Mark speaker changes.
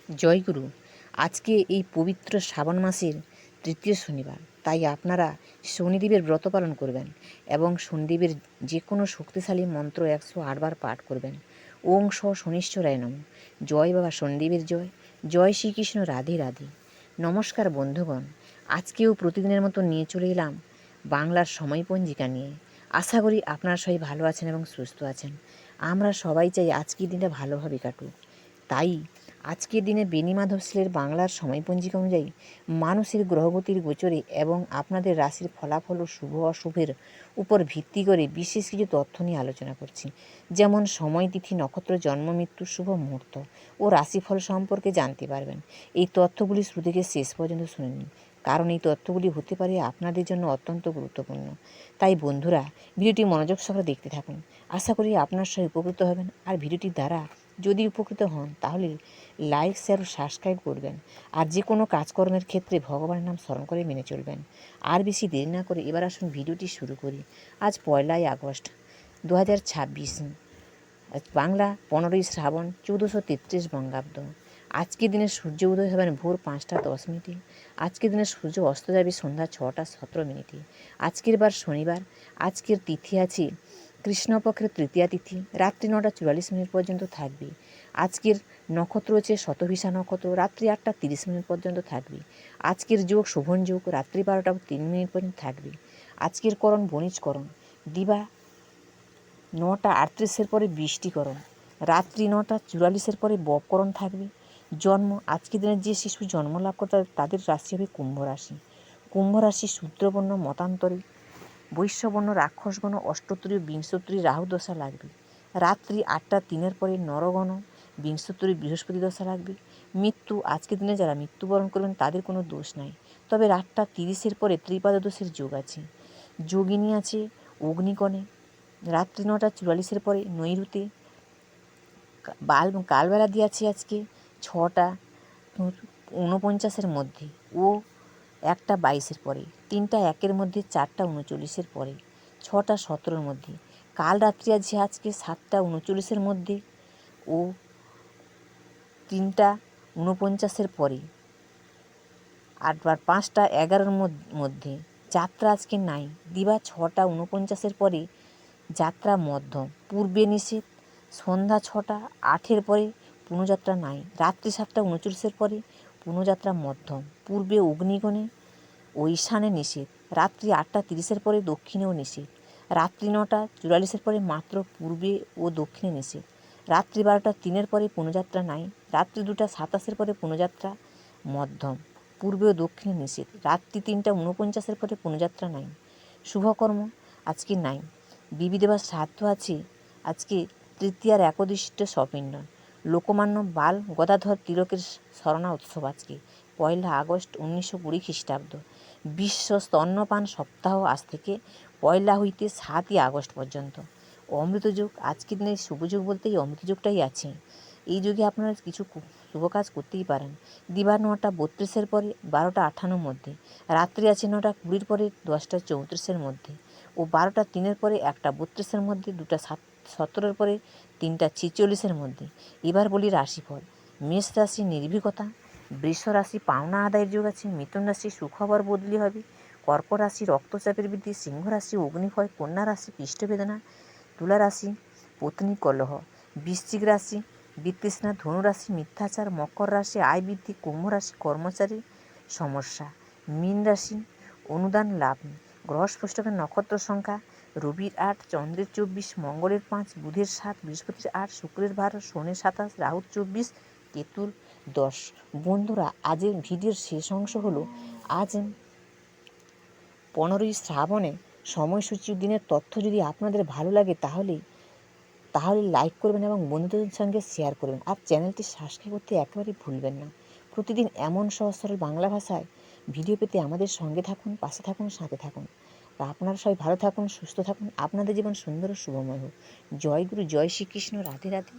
Speaker 1: জয়গুরু। আজকে এই পবিত্র শ্রাবণ মাসের তৃতীয় শনিবার, তাই আপনারা শনিদেবের ব্রত পালন করবেন এবং শনিদেবের যে কোনো শক্তিশালী মন্ত্র 108 বার পাঠ করবেন। ওং স শনিশ্চরায় নমঃ। জয় বাবা শনিদেবের জয়। জয় শ্রীকৃষ্ণ, রাধে রাধে। নমস্কার বন্ধুগণ, আজকেও প্রতিদিনের মতো নিয়ে চলে এলাম বাংলার সময়পঞ্জিকা নিয়ে। আশা করি আপনারা সবাই ভালো আছেন এবং সুস্থ আছেন। আমরা সবাই চাই আজকের দিনটা ভালোভাবে কাটুক। তাই আজকের দিনে বেণী মাধব শিলের বাংলার সময়পঞ্জিকা অনুযায়ী মানুষের গ্রহগতির গোচরে এবং আপনাদের রাশির ফলাফল ও শুভ অশুভের উপর ভিত্তি করে বিশেষ কিছু তথ্য নিয়ে আলোচনা করছি। যেমন সময়, তিথি, নক্ষত্র, জন্ম, মৃত্যু, শুভ মুহূর্ত ও রাশিফল সম্পর্কে জানতে পারবেন। এই তথ্যগুলি শুরু থেকে শেষ পর্যন্ত শুনে নিন, কারণ এই তথ্যগুলি হতে পারে আপনাদের জন্য অত্যন্ত গুরুত্বপূর্ণ। তাই বন্ধুরা, ভিডিওটি মনোযোগ সহকারে দেখতে থাকুন। আশা করি আপনার সবাই উপকৃত হবেন। আর ভিডিওটির দ্বারা যদি উপকৃত হন তাহলে লাইক, শেয়ার ও সাবস্ক্রাইব করবেন। আর যে কোনো কাজকর্মের ক্ষেত্রে ভগবানের নাম স্মরণ করে মেনে চলবেন। আর বেশি দেরি না করে এবার আসুন ভিডিওটি শুরু করি। আজ 1লাই আগস্ট 2026, বাংলা 15ই শ্রাবণ 1433 বঙ্গাব্দ। আজকের দিনে সূর্য উদয় হবেন ভোর 5টা 10 মিনিটে। আজকের দিনে সূর্য অস্ত যাবে সন্ধ্যা 6টা 17 মিনিটে। আজকের বার শনিবার। আজকের তিথি আছে কৃষ্ণপক্ষের তৃতীয়া তিথি, রাত্রি 9টা 44 মিনিট পর্যন্ত থাকবে। আজকের নক্ষত্র হচ্ছে শতভিষা নক্ষত্র, রাত্রি 8টা 30 মিনিট পর্যন্ত থাকবে। আজকের যোগ শোভন যোগ, রাত্রি 12টা 3 মিনিট পর্যন্ত থাকবে। আজকের করণ বণিজকরণ, দিবা 9টা 38-এর পরে বৃষ্টিকরণ, রাত্রি 9টা 44-এর পরে ববকরণ থাকবে। জন্ম, আজকের দিনের যে শিশু জন্ম লাভ করে তাদের রাশি হবে কুম্ভ রাশি। কুম্ভ রাশি শূদ্রবর্ণ, মতান্তরী, বৈশ্যবর্ণ, রাক্ষসগণ, অষ্টোত্তরী, বিংশোত্তরী রাহু দশা লাগবে। রাত্রি 8টা 3-এর পরে নরগণ, বিংশোত্তরী বৃহস্পতি দশা লাগবে। মৃত্যু, আজকের দিনে যারা মৃত্যুবরণ করবেন তাদের কোনো দোষ নাই, তবে 8টা 30-এর পরে ত্রিপাদ দোষের যোগ আছে। যোগিনী আছে অগ্নিকণে, রাত্রি 9টা 44-এর পরে নৈরুতে। কালবেলা দিয়ে আছে আজকে 6টা 49-এর মধ্যে ও 1টা 22-এর পরে, 3টা 1-এর মধ্যে, 4টা 39-এর পরে, 6টা 17-এর মধ্যে। কাল রাত্রি আছে আজকে 7টা 39-এর মধ্যে ও 3টা 49-এর পরে, আর 5টা 11-এর মধ্যে। যাত্রা আজকে নাই। দিবা 6টা 49-এর পরে যাত্রা মধ্যম, পূর্বে নিষেধ। সন্ধ্যা 6টা 8-এর পরে পুনঃযাত্রা নাই। রাত্রি 7টা 39-এর পরে পুনঃযাত্রা মধ্যম, পূর্বে অগ্নিকণে ও ঈশানে নিষেধ। রাত্রি 8টা 30-এর পরে দক্ষিণেও নিষেধ। রাত্রি 9টা 44-এর পরে মাত্র পূর্বে ও দক্ষিণে নিষেধ। রাত্রি 12টা 3-এর পরে পুনঃযাত্রা নাই। রাত্রি 2টা 27-এর পরে পুনঃযাত্রা মধ্যম, পূর্বে ও দক্ষিণে নিষেধ। রাত্রি 3টা 49-এর পরে পুনঃযাত্রা নাই। শুভকর্ম আজকে নাই। বিবিধবা শ্রাদ্ধ আছে আজকে তৃতীয়ার একদিষ্ট সপিণ্ডন। লোকমান্য বাল গদাধর তিলকের স্মরণা উৎসব আজকে 1 আগস্ট 1920 খ্রিস্টাব্দ। বিশ্ব স্তন্যপান সপ্তাহ আজ থেকে 1 হইতে 7ই আগস্ট পর্যন্ত। অমৃতযোগ, আজকের দিনে শুভযোগ বলতে এই অমৃতযোগটাই আছে। এই যুগে আপনারা কিছু শুভ কাজ করতেই পারেন। দিবা 9টা 32-এর পরে 12টা 58-এর মধ্যে। রাত্রি আছে 9টা 20-এর পরে 10টা 34-এর মধ্যে ও 12টা 3-এর পরে 1টা 32-এর মধ্যে, 2টা 17-এর পরে 3টা 46-এর মধ্যে। এবার বলি রাশিফল। মেষ রাশি নির্ভীকতা, বৃষ রাশি পাওনা আদায়ের যোগ আছে, মিথুন রাশি সুখবর বদলি হবে, কর্কট রাশি রক্তচাপের বৃদ্ধি, সিংহ রাশি অগ্নিভয়, কন্যা রাশি পৃষ্ঠবেদনা, তুলা রাশি পত্নী কলহ, বৃশ্চিক রাশি বিতৃষ্ণা, ধনু রাশি মিথ্যাচার, মকর রাশি আয় বৃদ্ধি, কুম্ভ রাশি কর্মচারী সমস্যা, মীন রাশি অনুদান লাভ। গ্রহ স্পষ্টকের নক্ষত্র সংখ্যা রবির 8, চন্দ্রের 24, মঙ্গলের 5, বুধের 7, বৃহস্পতির 8, শুক্রের 12, শনির 27, রাহুর 24, কেতুর 10। বন্ধুরা, আজের ভিডিওর শেষ অংশ হলো আজ 15ই শ্রাবণে সময়সূচি দিনের তথ্য যদি আপনাদের ভালো লাগে তাহলে লাইক করবেন এবং বন্ধুদের সঙ্গে শেয়ার করবেন। আর চ্যানেলটি সাবস্ক্রাইব করতে একেবারেই ভুলবেন না। প্রতিদিন এমন সহজ সরল বাংলা ভাষায় ভিডিও পেতে আমাদের সঙ্গে থাকুন, পাশে থাকুন, সাথে থাকুন। আপনারা সবাই ভালো থাকুন, সুস্থ থাকুন, আপনাদের জীবন সুন্দর ও শুভময় হোক। জয় গুরু, জয় শ্রীকৃষ্ণ, রাধে রাধে।